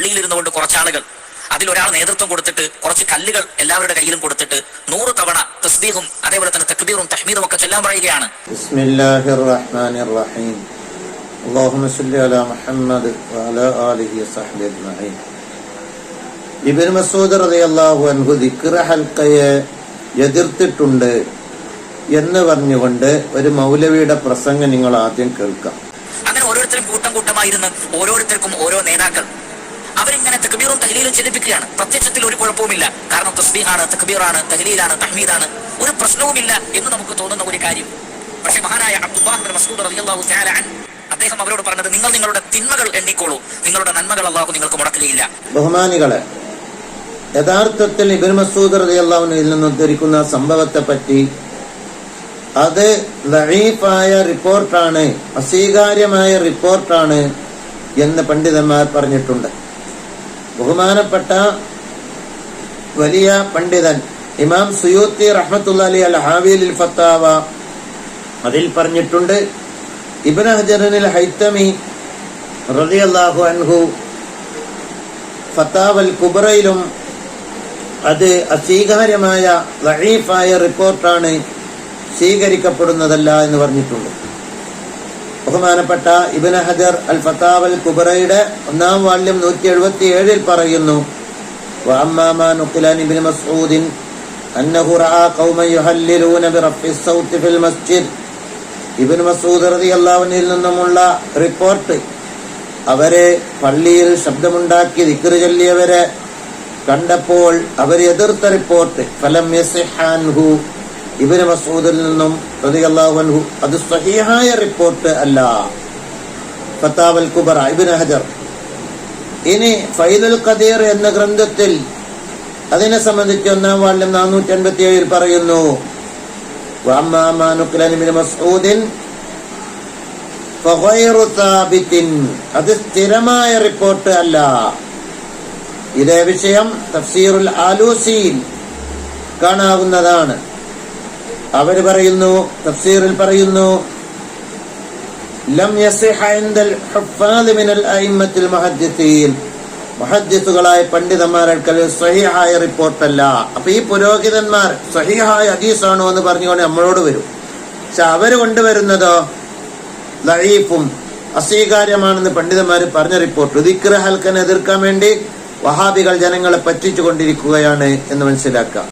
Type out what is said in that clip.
പള്ളിയിൽ ഇരുന്നുകൊണ്ട് കുറച്ചാളുകൾ, അതിലൊരാൾ നേതൃത്വം കൊടുത്തിട്ട് കുറച്ച് കല്ലുകൾ എല്ലാവരുടെ കയ്യിലും കൊടുത്തിട്ട് 100 തവണ തസ്ബീഹും അതേപോലെ തന്നെ തക്ബീറും തഹ്മീദും ഒക്കെ ചൊല്ലാൻ പറയുകയാണ്. ബിസ്മില്ലാഹിർ റഹ്മാനിർ റഹീം. അല്ലാഹുമ്മ സ്വല്ലി അലാ മുഹമ്മദ് വഅലാ ആലിഹി വസഹ്ബിഹി അജ്മഈൻ. ഇബ്നു മസ്ഊദ് റളിയല്ലാഹു അൻഹു ദിക്ർ ഹൽഖയെ എതിർത്തിട്ടുണ്ട് എന്ന് പറഞ്ഞുകൊണ്ട് ഒരു മൗലവിയുടെ പ്രസംഗം നിങ്ങൾ ആദ്യം കേൾക്കാം. അങ്ങനെ ഓരോരുത്തരും കൂട്ടം കൂട്ടമായിരുന്ന് ഓരോരുത്തർക്കും ഓരോ നേതാക്കൾ അവരിങ്ങനെ തക്ബീറും തഹ്ലീലും ചെല്ലിപ്പിക്കുകയാണ്. പ്രത്യക്ഷത്തിൽ ഒരു കുഴപ്പവുമില്ല, കാരണം തസ്ബീഹാണ്, തക്ബീറാണ്, തഹ്ലീലാണ്, തഹ്മീദാണ്, ഒരു പ്രശ്നവുമില്ല എന്ന് നമുക്ക് തോന്നുന്ന ഒരു കാര്യം. പക്ഷേ മഹാനായ അബ്ദുല്ലാഹ് ഇബ്നു മസ്ഊദ് റളിയല്ലാഹു തആല അൻഹു അദ്ദേഹം അവരോട് പറഞ്ഞത്, നിങ്ങൾ നിങ്ങളുടെ തിന്മകൾ എണ്ണിക്കോളൂ, നിങ്ങളുടെ നന്മകൾ അല്ലാഹു നിങ്ങൾക്ക് മുടക്കുകയില്ല. ബഹുമാനികളെ, യഥാർത്ഥത്തിൽ ഇബ്നു മസ്ഊദ് റളിയല്ലാഹു അൻഹുവിൽ നിന്ന് ഉദ്ധരിക്കുന്ന സംഭവത്തെ പറ്റി അത് ദഈഫായ റിപ്പോർട്ടാണ്, അസ്വീകാര്യമായ റിപ്പോർട്ടാണ് എന്ന് പണ്ഡിതന്മാർ പറഞ്ഞിട്ടുണ്ട്. ബഹുമാനപ്പെട്ട വലിയ പണ്ഡിതൻ ഇമാം സുയൂത്തി റഹ്മത്തുള്ളാഹി അലൈഹി അൽ ഹാവിയിൽ ഫത്താവ അതിൽ പറഞ്ഞിട്ടുണ്ട്, ഇബ്നു ഹജറിൽ ഹൈതമി റളിയല്ലാഹു അൻഹു ഫത്താവൽ കുബ്രയിലും അത് അസ്വീകാര്യമായ ദഈഫായ റിപ്പോർട്ടാണ്, സ്വീകരിക്കപ്പെടുന്നതല്ല എന്ന് പറഞ്ഞിട്ടുണ്ട്. ബഹുമാനപ്പെട്ട ഇബ്നു ഹജർ അൽ ഫത്താവൽ കുബ്രയുടെ 1-ാം വാള്യം 177 പറയുന്നു, വഅമ്മാ മാ നുഖില അൻ ഇബ്നു മസ്ഊദ് അന്നഹു റഅ ഖൗമൻ യുഹല്ലിലൂന ബിറഫി സൗത്ത് ഫിൽ മസ്ജിദ്. ഇബ്നു മസ്ഊദ് റളിയല്ലാഹു അൻഹുവിൽ നിന്നുമുള്ള റിപ്പോർട്ട്, അവരെ പള്ളിയിൽ ശബ്ദമുണ്ടാക്കി ദിക്ർ ചൊല്ലിയവരെ കണ്ടപ്പോൾ അവർ എതിർത്ത റിപ്പോർട്ട്. ഫലം യസിഹ്ഹു, ഇബ്നു മസ്ഊദിൽ നിന്നും റളിയല്ലാഹു അൻഹു അത് സ്വഹീഹായ റിപ്പോർട്ട് അല്ല. ഫത്താവൽ കുബ്ര ഇബ്നു ഹജർ. ഇനി ഫൈദുൽ ഖദീർ എന്ന ഗ്രന്ഥത്തിൽ അതിനെ സംബന്ധിച്ച് 1-ാം വാള്യം 487 പറയുന്നു, വഅമ്മാ മാ നുഖില അൻ ഇബ്നു മസ്ഊദ് ഫഗൈറു സാബിത്തിൻ, അത് സ്ഥിരമായ റിപ്പോർട്ട് അല്ല. ഇതേ വിഷയം തഫ്സീറുൽ ആലൂസിയിൽ കാണാവുന്നതാണ്. അവർ പറയുന്നു, തഫ്സീറിൽ പറയുന്നു, ലം യസിഹ ഇൻദൽ ഹുഫാദ് മിനൽ അഇമ്മത്തിൽ മുഹദ്ദിസീൻ, മുഹദ്ദിസുകളായ പണ്ഡിതന്മാർക്ക് സ്വഹീഹായ റിപ്പോർട്ടല്ല. അപ്പൊ ഈ പുരോഹിതന്മാർ സ്വഹീഹായ ഹദീസാണോ എന്ന് പറഞ്ഞുകൊണ്ട് നമ്മളോട് വരും. പക്ഷെ അവര് കൊണ്ടുവരുന്നതോ ദഈഫും അസ്വീകാര്യമാണെന്ന് പണ്ഡിതന്മാർ പറഞ്ഞ റിപ്പോർട്ട്. ദിക്ർ ഹൽഖനെ എതിർക്കാൻ വേണ്ടി വഹാബികൾ ജനങ്ങളെ പറ്റിച്ചു കൊണ്ടിരിക്കുകയാണ് എന്ന് മനസ്സിലാക്കാം.